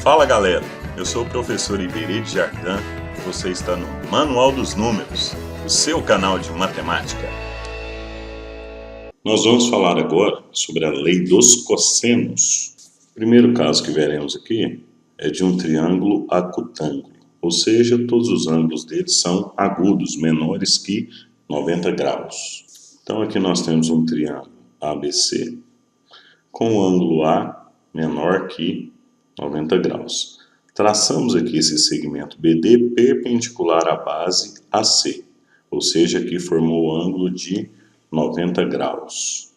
Fala galera, eu sou o professor Iberê de Jardim e você está no Manual dos Números, o seu canal de matemática. Nós vamos falar agora sobre a lei dos cossenos. O primeiro caso que veremos aqui é de um triângulo acutângulo, ou seja, todos os ângulos dele são agudos, menores que 90 graus. Então aqui nós temos um triângulo ABC com o ângulo A menor que 90 graus. Traçamos aqui esse segmento BD perpendicular à base AC, ou seja, aqui formou o ângulo de 90 graus.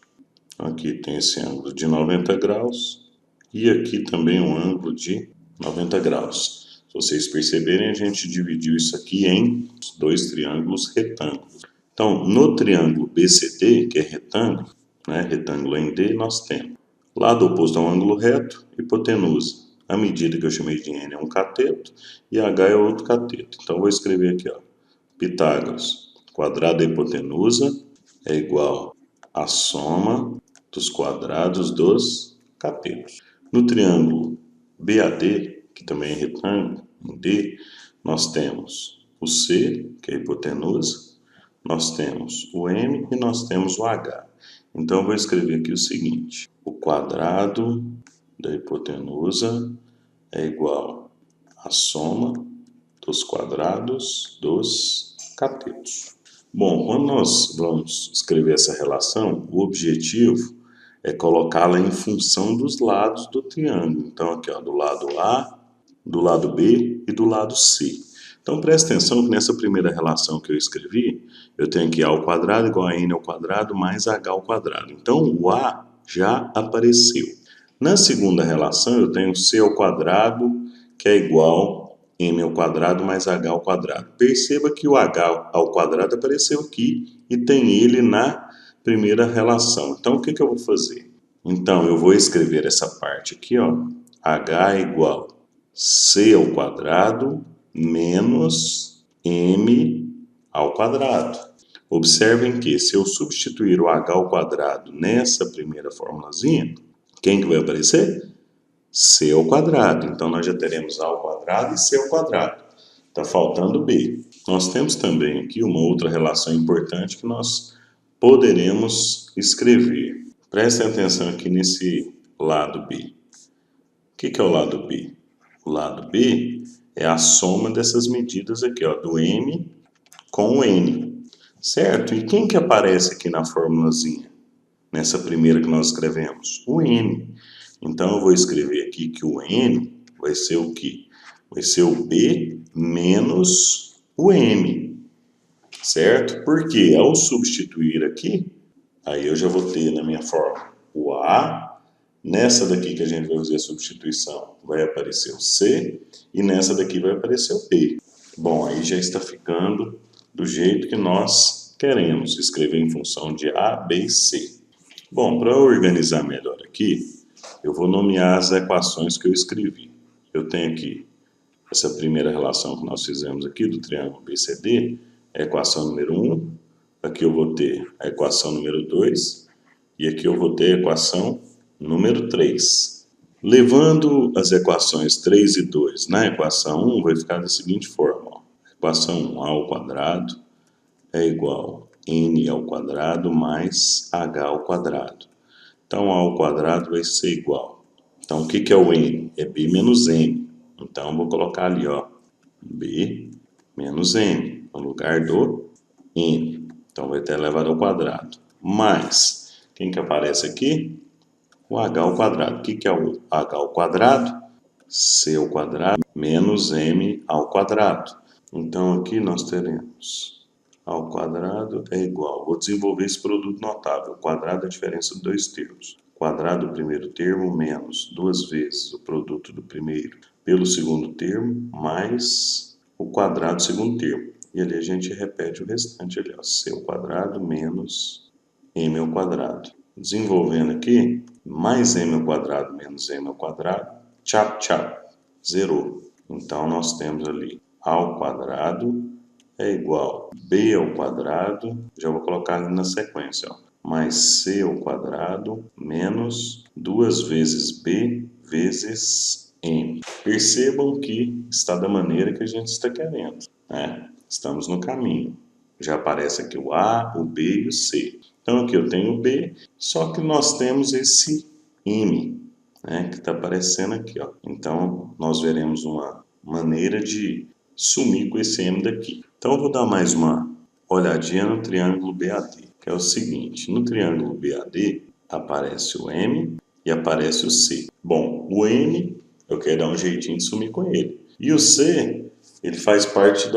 Aqui tem esse ângulo de 90 graus e aqui também um ângulo de 90 graus. Se vocês perceberem, a gente dividiu isso aqui em dois triângulos retângulos. Então, no triângulo BCD, que é retângulo, retângulo em D, nós temos lado oposto a um ângulo reto, hipotenusa. A medida que eu chamei de N é um cateto e H é outro cateto. Então, vou escrever aqui, ó, Pitágoras, quadrado da hipotenusa é igual à soma dos quadrados dos catetos. No triângulo BAD, que também é retângulo, em D, nós temos o C, que é a hipotenusa, nós temos o M e nós temos o H. Então, eu vou escrever aqui o seguinte: o quadrado da hipotenusa é igual à soma dos quadrados dos catetos. Bom, quando nós vamos escrever essa relação, o objetivo é colocá-la em função dos lados do triângulo. Então, aqui, ó, do lado A, do lado B e do lado C. Então, presta atenção que nessa primeira relação que eu escrevi, eu tenho aqui A ao quadrado igual a N ao quadrado mais H ao quadrado. Então, o A já apareceu. Na segunda relação, eu tenho C ao quadrado, que é igual a M ao quadrado mais H ao quadrado. Perceba que o H ao quadrado apareceu aqui e tem ele na primeira relação. Então, o que eu vou fazer? Então, eu vou escrever essa parte aqui, ó. H é igual a C ao quadrado menos M ao quadrado. Observem que se eu substituir o H ao quadrado nessa primeira formulazinha, quem que vai aparecer? C ao quadrado. Então, nós já teremos A ao quadrado e C ao quadrado. Está faltando B. Nós temos também aqui uma outra relação importante que nós poderemos escrever. Prestem atenção aqui nesse lado B. O que é o lado B? O lado B é a soma dessas medidas aqui, ó, do M com o N. Certo? E quem que aparece aqui na formulazinha? Nessa primeira que nós escrevemos? O N. Então, eu vou escrever aqui que o N vai ser o quê? Vai ser o B menos o M. Certo? Porque ao substituir aqui, aí eu já vou ter na minha fórmula o A. Nessa daqui que a gente vai fazer a substituição, vai aparecer o C. E nessa daqui vai aparecer o P. Bom, aí já está ficando do jeito que nós queremos. Escrever em função de A, B e C. Bom, para organizar melhor aqui, eu vou nomear as equações que eu escrevi. Eu tenho aqui essa primeira relação que nós fizemos aqui do triângulo BCD, a equação número 1. Aqui eu vou ter a equação número 2 e aqui eu vou ter a equação número 3. Levando as equações 3 e 2 na equação 1, vai ficar da seguinte forma. Ó. Equação 1, A ao quadrado é igual a N ao quadrado mais H ao quadrado. Então, A ao quadrado vai ser igual. Então, o que é o N? É B menos N. Então, eu vou colocar ali, ó, B menos N, no lugar do N. Então, vai ter elevado ao quadrado. Mais, quem que aparece aqui? O H ao quadrado. O que é o H ao quadrado? C ao quadrado menos M ao quadrado. Então, aqui nós teremos A ao quadrado é igual. Vou desenvolver esse produto notável. O quadrado é a diferença de dois termos. O quadrado do primeiro termo menos duas vezes o produto do primeiro pelo segundo termo, mais o quadrado do segundo termo. E ali a gente repete o restante ali, ó. C ao quadrado menos M ao quadrado. Desenvolvendo aqui, mais M ao quadrado menos M ao quadrado, tchau, tchau, zerou. Então, nós temos ali A ao quadrado é igual a B ao quadrado, já vou colocar ali na sequência, ó, mais C ao quadrado menos duas vezes B vezes M. Percebam que está da maneira que a gente está querendo, né? Estamos no caminho. Já aparece aqui o A, o B e o C. Então aqui eu tenho o B, só que nós temos esse M, né, que está aparecendo aqui, ó. Então nós veremos uma maneira de sumir com esse M daqui. Então eu vou dar mais uma olhadinha no triângulo BAD, que é o seguinte: no triângulo BAD aparece o M e aparece o C. Bom, o M eu quero dar um jeitinho de sumir com ele. E o C, ele faz parte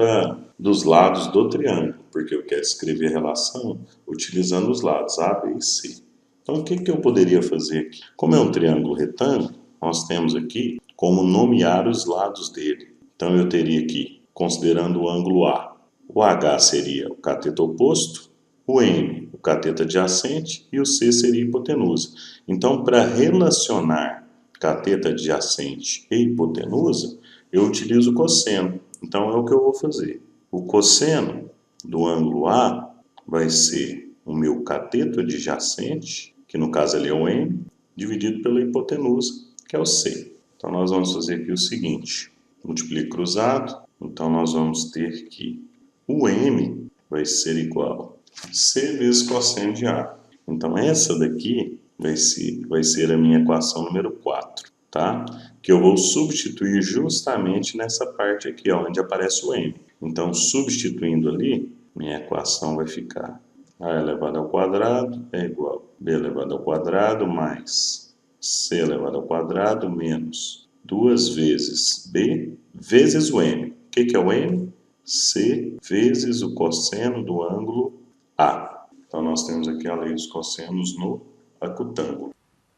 dos lados do triângulo, porque eu quero escrever a relação utilizando os lados A, B e C. Então, o que eu poderia fazer aqui? Como é um triângulo retângulo, nós temos aqui como nomear os lados dele. Então, eu teria aqui, considerando o ângulo A, o H seria o cateto oposto, o M, o cateto adjacente, e o C seria a hipotenusa. Então, para relacionar cateto adjacente e hipotenusa, eu utilizo o cosseno. Então, é o que eu vou fazer. O cosseno do ângulo A vai ser o meu cateto adjacente, que no caso ali é o M, dividido pela hipotenusa, que é o C. Então, nós vamos fazer aqui o seguinte: multiplico cruzado, então nós vamos ter que o M vai ser igual a C vezes cosseno de A. Então, essa daqui vai ser a minha equação número 4, tá? Que eu vou substituir justamente nessa parte aqui, ó, onde aparece o M. Então, substituindo ali, minha equação vai ficar A elevado ao quadrado é igual a B elevado ao quadrado mais C elevado ao quadrado menos 2 vezes B vezes o M. O que é o M? C vezes o cosseno do ângulo A. Então, nós temos aqui a lei dos cossenos no acutângulo.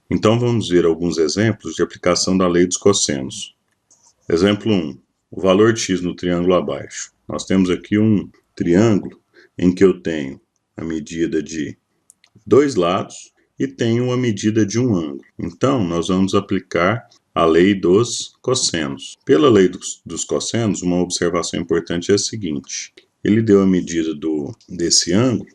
Então, vamos ver alguns exemplos de aplicação da lei dos cossenos. Exemplo 1. O valor de x no triângulo abaixo. Nós temos aqui um triângulo em que eu tenho a medida de dois lados e tenho a medida de um ângulo. Então, nós vamos aplicar a lei dos cossenos. Pela lei dos cossenos, uma observação importante é a seguinte: ele deu a medida desse ângulo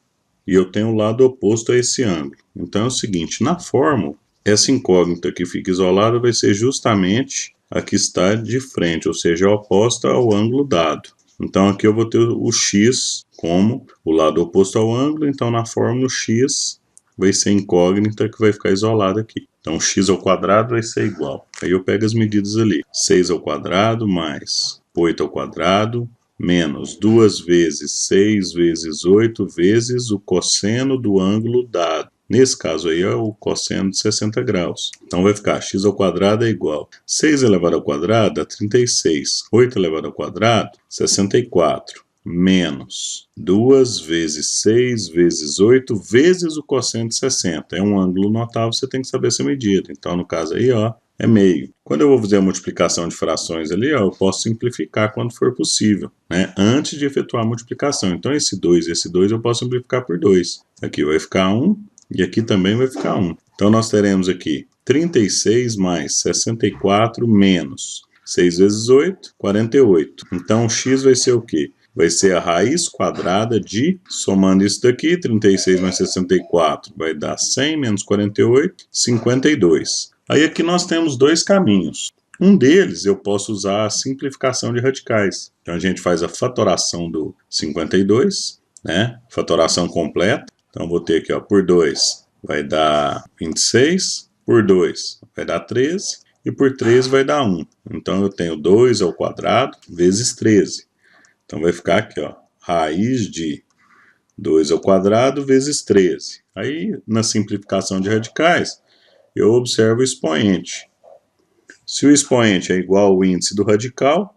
e eu tenho o lado oposto a esse ângulo. Então é o seguinte: na fórmula, essa incógnita que fica isolada vai ser justamente a que está de frente, ou seja, oposta ao ângulo dado. Então aqui eu vou ter o x como o lado oposto ao ângulo, então na fórmula o x vai ser incógnita que vai ficar isolada aqui. Então x ao quadrado vai ser igual. Aí eu pego as medidas ali: 6 ao quadrado mais 8 ao quadrado menos 2 vezes 6 vezes 8 vezes o cosseno do ângulo dado. Nesse caso aí é o cosseno de 60 graus. Então vai ficar x ao quadrado é igual a 6 elevado ao quadrado a 36. 8 elevado ao quadrado, 64. Menos 2 vezes 6 vezes 8 vezes o cosseno de 60. É um ângulo notável, você tem que saber essa medida. Então, no caso aí, ó, é meio. Quando eu vou fazer a multiplicação de frações ali, ó, eu posso simplificar quando for possível, né? Antes de efetuar a multiplicação. Então, esse 2 eu posso simplificar por 2. Aqui vai ficar 1 e aqui também vai ficar 1. Então, nós teremos aqui 36 mais 64 menos 6 vezes 8, 48. Então, x vai ser o quê? Vai ser a raiz quadrada de, somando isso daqui, 36 mais 64 vai dar 100 menos 48, 52. Aí aqui nós temos dois caminhos. Um deles eu posso usar a simplificação de radicais. Então a gente faz a fatoração do 52, né? Fatoração completa. Então vou ter aqui, ó, por 2 vai dar 26, por 2 vai dar 13 e por 3 vai dar 1. Então eu tenho 2 ao quadrado vezes 13. Então vai ficar aqui, ó, raiz de 2 ao quadrado vezes 13. Aí na simplificação de radicais, eu observo o expoente. Se o expoente é igual ao índice do radical,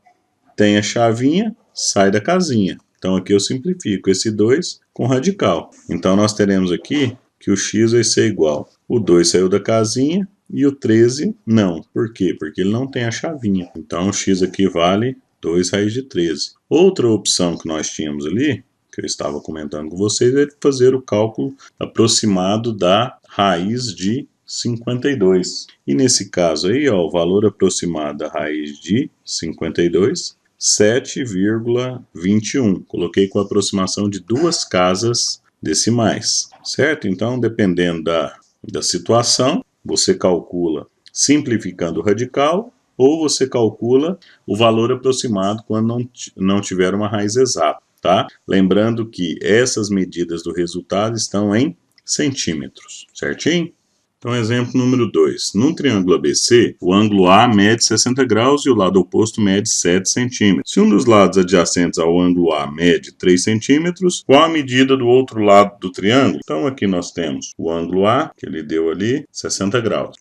tem a chavinha, sai da casinha. Então aqui eu simplifico esse 2 com radical. Então nós teremos aqui que o x vai ser igual. O 2 saiu da casinha e o 13 não. Por quê? Porque ele não tem a chavinha. Então o x aqui vale 2 raiz de 13. Outra opção que nós tínhamos ali, que eu estava comentando com vocês, é fazer o cálculo aproximado da raiz de 52. E nesse caso aí, ó, o valor aproximado da raiz de 52, 7,21. Coloquei com a aproximação de duas casas decimais, certo? Então, dependendo da situação, você calcula simplificando o radical ou você calcula o valor aproximado quando não tiver uma raiz exata, tá? Lembrando que essas medidas do resultado estão em centímetros, certinho? Então, exemplo número 2. Num triângulo ABC, o ângulo A mede 60 graus e o lado oposto mede 7 centímetros. Se um dos lados adjacentes ao ângulo A mede 3 centímetros, qual a medida do outro lado do triângulo? Então, aqui nós temos o ângulo A, que ele deu ali, 60 graus.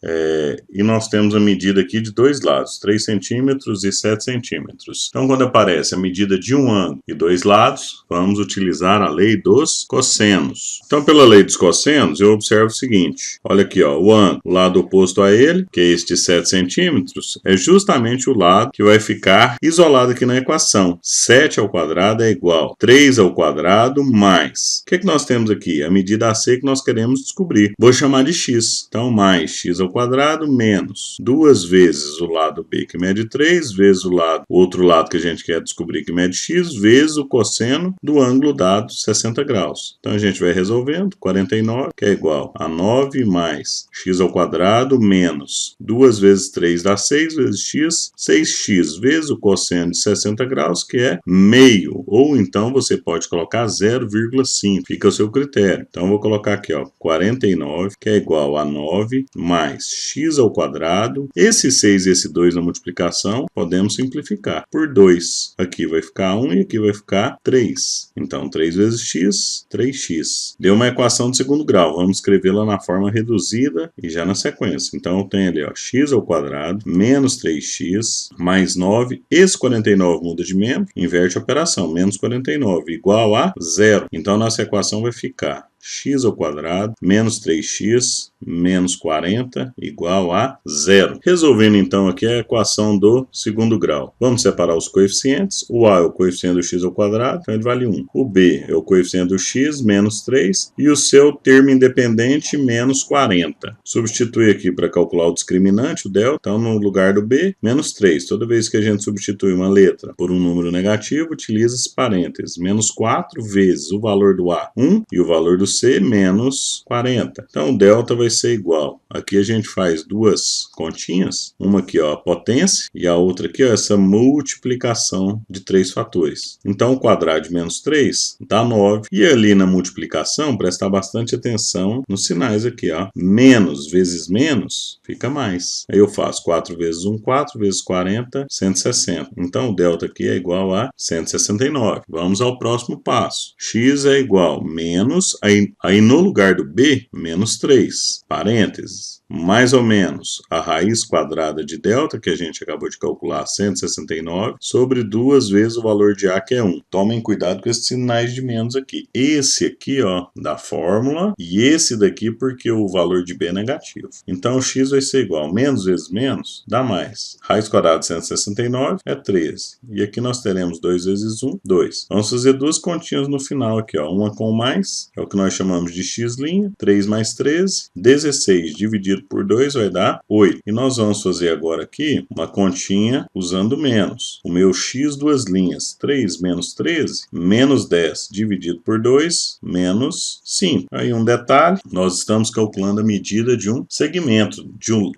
E nós temos a medida aqui de dois lados, 3 centímetros e 7 centímetros. Então, quando aparece a medida de um ângulo e dois lados, vamos utilizar a lei dos cossenos. Então, pela lei dos cossenos, eu observo o seguinte. Olha aqui, ó, o ângulo, o lado oposto a ele, que é este 7 centímetros, é justamente o lado que vai ficar isolado aqui na equação. 7 ao quadrado é igual a 3 ao quadrado mais. O que nós temos aqui? A medida AC que nós queremos descobrir. Vou chamar de x. Então, mais x ao quadrado menos 2 vezes o lado B, que mede 3, vezes o outro lado que a gente quer descobrir, que mede x, vezes o cosseno do ângulo dado, 60 graus. Então, a gente vai resolvendo. 49, que é igual a 9 mais x ao quadrado menos 2 vezes 3 dá 6 vezes x, 6x vezes o cosseno de 60 graus, que é meio, ou então você pode colocar 0,5, fica ao seu critério. Então, eu vou colocar aqui, ó, 49, que é igual a 9 mais x ao quadrado. Esse 6 e esse 2 na multiplicação, podemos simplificar por 2. Aqui vai ficar 1 e aqui vai ficar 3. Então, 3 vezes x, 3x. Deu uma equação de segundo grau. Vamos escrevê-la na forma reduzida e já na sequência. Então, eu tenho ali, ó, x ao quadrado menos 3x mais 9. Esse 49 muda de membro, inverte a operação. Menos 49 igual a 0. Então, nossa equação vai ficar x ao quadrado menos 3x menos 40 igual a 0. Resolvendo então aqui a equação do segundo grau. Vamos separar os coeficientes. O A é o coeficiente do x ao quadrado, então ele vale 1. O B é o coeficiente do x, menos 3. E o seu termo independente, menos 40. Substitui aqui para calcular o discriminante, o delta. Então, no lugar do B, menos 3. Toda vez que a gente substitui uma letra por um número negativo, utiliza esse parênteses. Menos 4 vezes o valor do A, 1, e o valor do C, menos 40. Então, o delta vai ser igual. Aqui a gente faz duas continhas. Uma aqui, ó, a potência, e a outra aqui, ó, essa multiplicação de 3 fatores. Então, o quadrado de menos 3 dá 9. E ali na multiplicação, prestar bastante atenção nos sinais aqui, ó. Menos vezes menos, fica mais. Aí eu faço 4 vezes 1, 4 vezes 40, 160. Então, o delta aqui é igual a 169. Vamos ao próximo passo. X é igual a menos, aí no lugar do B, menos 3, parênteses. Mais ou menos a raiz quadrada de delta, que a gente acabou de calcular, 169, sobre 2 vezes o valor de A, que é 1. Tomem cuidado com esses sinais de menos aqui. Esse aqui, ó, da fórmula, e esse daqui porque o valor de B é negativo. Então, x vai ser igual a menos vezes menos, dá mais. Raiz quadrada de 169 é 13. E aqui nós teremos 2 vezes 1, 2. Vamos fazer duas continhas no final aqui, ó. Uma com mais, é o que nós chamamos de x', 3 mais 13, 16 dividido por 2 vai dar 8. E nós vamos fazer agora aqui uma continha usando menos. O meu x, duas linhas, 3 menos 13, menos 10 dividido por 2, menos 5. Aí um detalhe, nós estamos calculando a medida de um segmento,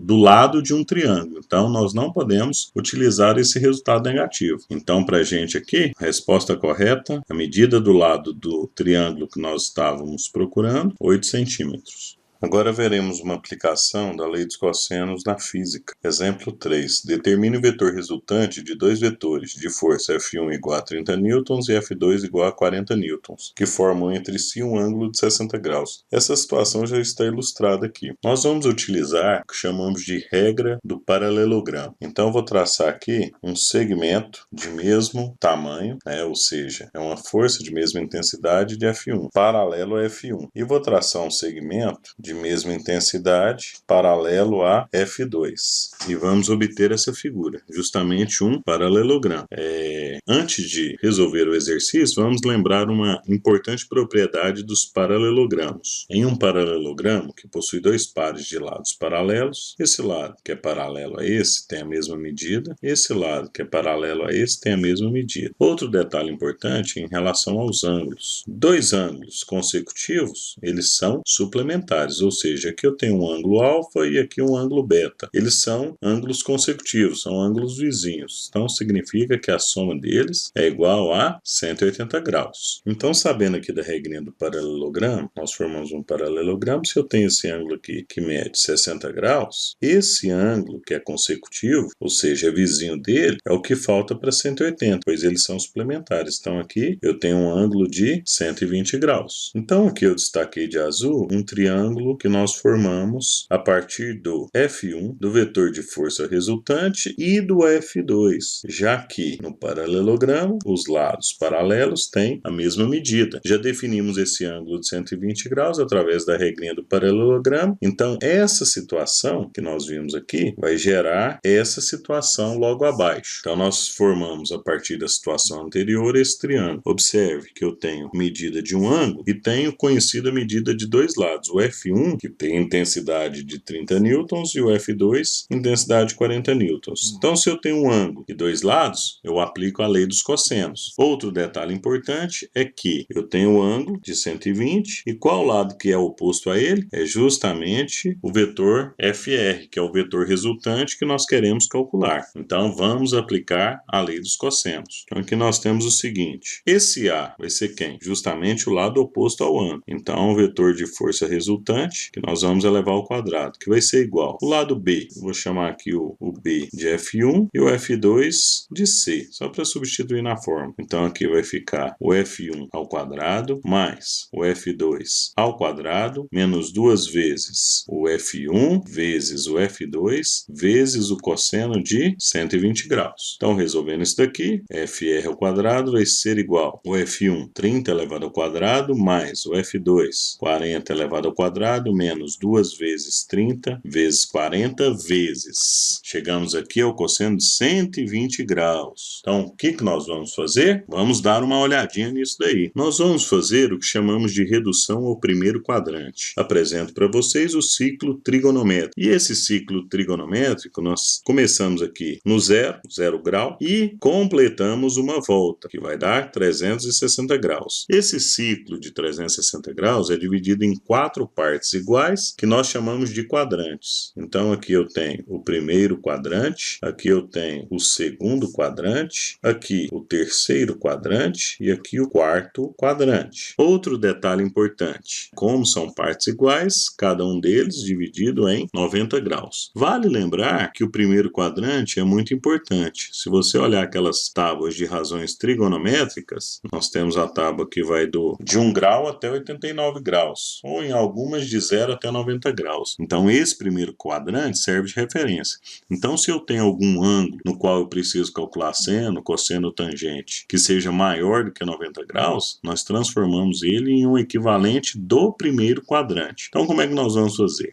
do lado de um triângulo. Então, nós não podemos utilizar esse resultado negativo. Então, para a gente aqui, a resposta correta, a medida do lado do triângulo que nós estávamos procurando, 8 centímetros. Agora veremos uma aplicação da lei dos cossenos na física. Exemplo 3. Determine o vetor resultante de dois vetores de força F1 igual a 30 newtons e F2 igual a 40 newtons, que formam entre si um ângulo de 60 graus. Essa situação já está ilustrada aqui. Nós vamos utilizar o que chamamos de regra do paralelogramo. Então, eu vou traçar aqui um segmento de mesmo tamanho, ou seja, é uma força de mesma intensidade de F1, paralelo a F1. E vou traçar um segmento de mesma intensidade, paralelo a F2. E vamos obter essa figura, justamente um paralelogramo. Antes de resolver o exercício, vamos lembrar uma importante propriedade dos paralelogramos. Em um paralelogramo que possui dois pares de lados paralelos, esse lado que é paralelo a esse tem a mesma medida, esse lado que é paralelo a esse tem a mesma medida. Outro detalhe importante em relação aos ângulos. Dois ângulos consecutivos, eles são suplementares, ou seja, aqui eu tenho um ângulo alfa e aqui um ângulo beta. Eles são ângulos consecutivos, são ângulos vizinhos. Então significa que a soma deles é igual a 180 graus. Então, sabendo aqui da regrinha do paralelogramo, nós formamos um paralelogramo. Se eu tenho esse ângulo aqui que mede 60 graus, esse ângulo que é consecutivo, ou seja, é vizinho dele, é o que falta para 180, pois eles são suplementares. Então aqui eu tenho um ângulo de 120 graus. Então aqui eu destaquei de azul um triângulo que nós formamos a partir do F1, do vetor de força resultante, e do F2, já que no paralelogramo os lados paralelos têm a mesma medida. Já definimos esse ângulo de 120 graus através da regrinha do paralelogramo. Então essa situação que nós vimos aqui vai gerar essa situação logo abaixo. Então nós formamos a partir da situação anterior esse triângulo. Observe que eu tenho medida de um ângulo e tenho conhecida a medida de dois lados. O F1, que tem intensidade de 30 newtons, e o F2, intensidade de 40 newtons. Então, se eu tenho um ângulo e dois lados, eu aplico a lei dos cossenos. Outro detalhe importante é que eu tenho o ângulo de 120 e qual lado que é oposto a ele? É justamente o vetor FR, que é o vetor resultante que nós queremos calcular. Então, vamos aplicar a lei dos cossenos. Então, aqui nós temos o seguinte: esse A vai ser quem? Justamente o lado oposto ao ângulo. Então, o vetor de força resultante, que nós vamos elevar ao quadrado, que vai ser igual. O lado B, eu vou chamar aqui o B de F1 e o F2 de C, só para substituir na forma. Então, aqui vai ficar o F1 ao quadrado mais o F2 ao quadrado menos duas vezes o F1 vezes o F2 vezes o cosseno de 120 graus. Então, resolvendo isso daqui, FR ao quadrado vai ser igual o F1 30 elevado ao quadrado mais o F2 40 elevado ao quadrado menos 2 vezes 30 vezes 40 vezes. Chegamos aqui ao cosseno de 120 graus. Então, o que nós vamos fazer? Vamos dar uma olhadinha nisso daí. Nós vamos fazer o que chamamos de redução ao primeiro quadrante. Apresento para vocês o ciclo trigonométrico. E esse ciclo trigonométrico, nós começamos aqui no zero grau, e completamos uma volta, que vai dar 360 graus. Esse ciclo de 360 graus é dividido em 4 partes iguais, que nós chamamos de quadrantes. Então, aqui eu tenho o primeiro quadrante, aqui eu tenho o segundo quadrante, aqui o terceiro quadrante e aqui o quarto quadrante. Outro detalhe importante: como são partes iguais, cada um deles dividido em 90 graus. Vale lembrar que o primeiro quadrante é muito importante. Se você olhar aquelas tábuas de razões trigonométricas, nós temos a tábua que vai de 1 grau até 89 graus, ou em algumas de 0 até 90 graus. Então, esse primeiro quadrante serve de referência. Então, se eu tenho algum ângulo no qual eu preciso calcular seno, cosseno, tangente, que seja maior do que 90 graus, nós transformamos ele em um equivalente do primeiro quadrante. Então, como é que nós vamos fazer?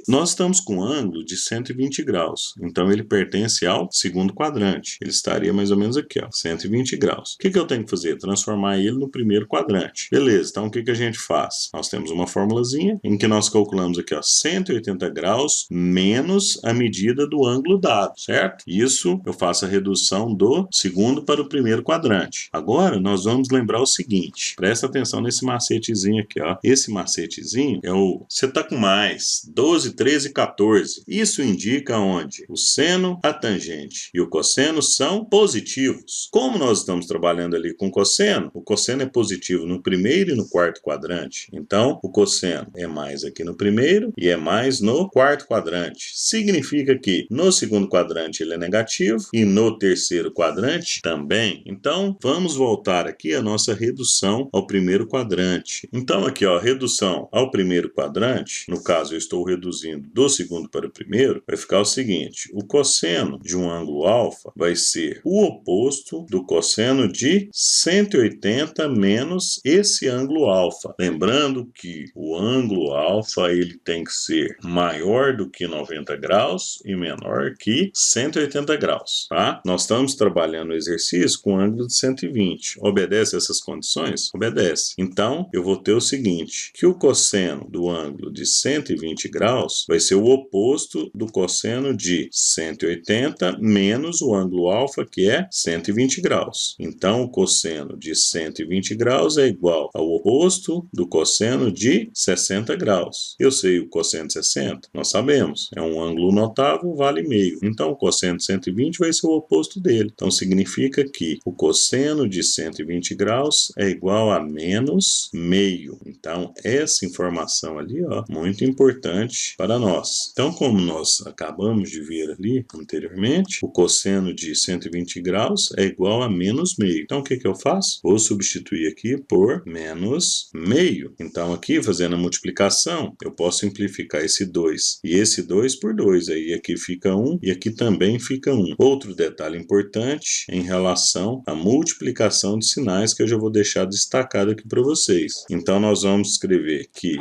Nós estamos com um ângulo de 120 graus, então ele pertence ao segundo quadrante. Ele estaria mais ou menos aqui, ó, 120 graus. O que eu tenho que fazer? Transformar ele no primeiro quadrante. Beleza, então o que a gente faz? Nós temos uma formulazinha em que nós calculamos aqui, ó, 180 graus menos a medida do ângulo dado, certo? Isso eu faço a redução do segundo para o primeiro quadrante. Agora nós vamos lembrar o seguinte: presta atenção nesse macetezinho aqui, ó. Esse macetezinho é você tá com mais 12, 13, 14. Isso indica onde o seno, a tangente e o cosseno são positivos. Como nós estamos trabalhando ali com cosseno, o cosseno é positivo no primeiro e no quarto quadrante. Então, o cosseno é mais aqui no primeiro e é mais no quarto quadrante. Significa que no segundo quadrante ele é negativo e no terceiro quadrante também. Então, vamos voltar aqui à nossa redução ao primeiro quadrante. Então, aqui, ó, redução ao primeiro quadrante, no caso eu estou reduzindo do segundo para o primeiro, vai ficar o seguinte: o cosseno de um ângulo alfa vai ser o oposto do cosseno de 180 menos esse ângulo alfa. Lembrando que o ângulo alfa ele tem que ser maior do que 90 graus e menor que 180 graus, tá? Nós estamos trabalhando no exercício exercício com ângulo de 120. Obedece essas condições? Obedece. Então, eu vou ter o seguinte, que o cosseno do ângulo de 120 graus vai ser o oposto do cosseno de 180 menos o ângulo alfa, que é 120 graus. Então, o cosseno de 120 graus é igual ao oposto do cosseno de 60 graus. Eu sei o cosseno de 60? Nós sabemos. É um ângulo notável, vale meio. Então, o cosseno de 120 vai ser o oposto dele. Então, significa que o cosseno de 120 graus é igual a menos meio. Então, essa informação ali, ó, muito importante para nós. Então, como nós acabamos de ver ali anteriormente, o cosseno de 120 graus é igual a menos meio. Então, o que eu faço? Vou substituir aqui por menos meio. Então, aqui, fazendo a multiplicação, eu posso simplificar esse 2 e esse 2 por 2. Aí aqui fica 1 e aqui também fica 1. Outro detalhe importante em relação à multiplicação de sinais que eu já vou deixar destacado aqui para vocês. Então, nós vamos escrever que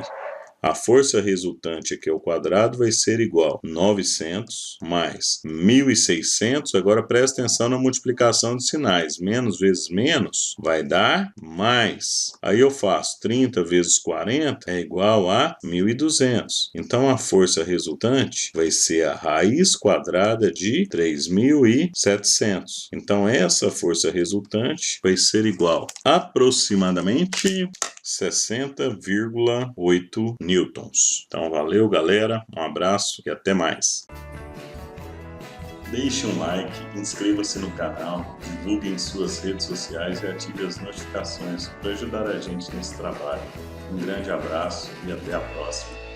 a força resultante aqui ao quadrado vai ser igual a 900 mais 1.600. Agora presta atenção na multiplicação de sinais. Menos vezes menos vai dar mais. Aí eu faço 30 vezes 40 é igual a 1.200. Então a força resultante vai ser a raiz quadrada de 3.700. Então essa força resultante vai ser igual a aproximadamente 60,8 newtons. Então valeu, galera, um abraço e até mais. Deixe um like, inscreva-se no canal, divulgue em suas redes sociais e ative as notificações para ajudar a gente nesse trabalho. Um grande abraço e até a próxima.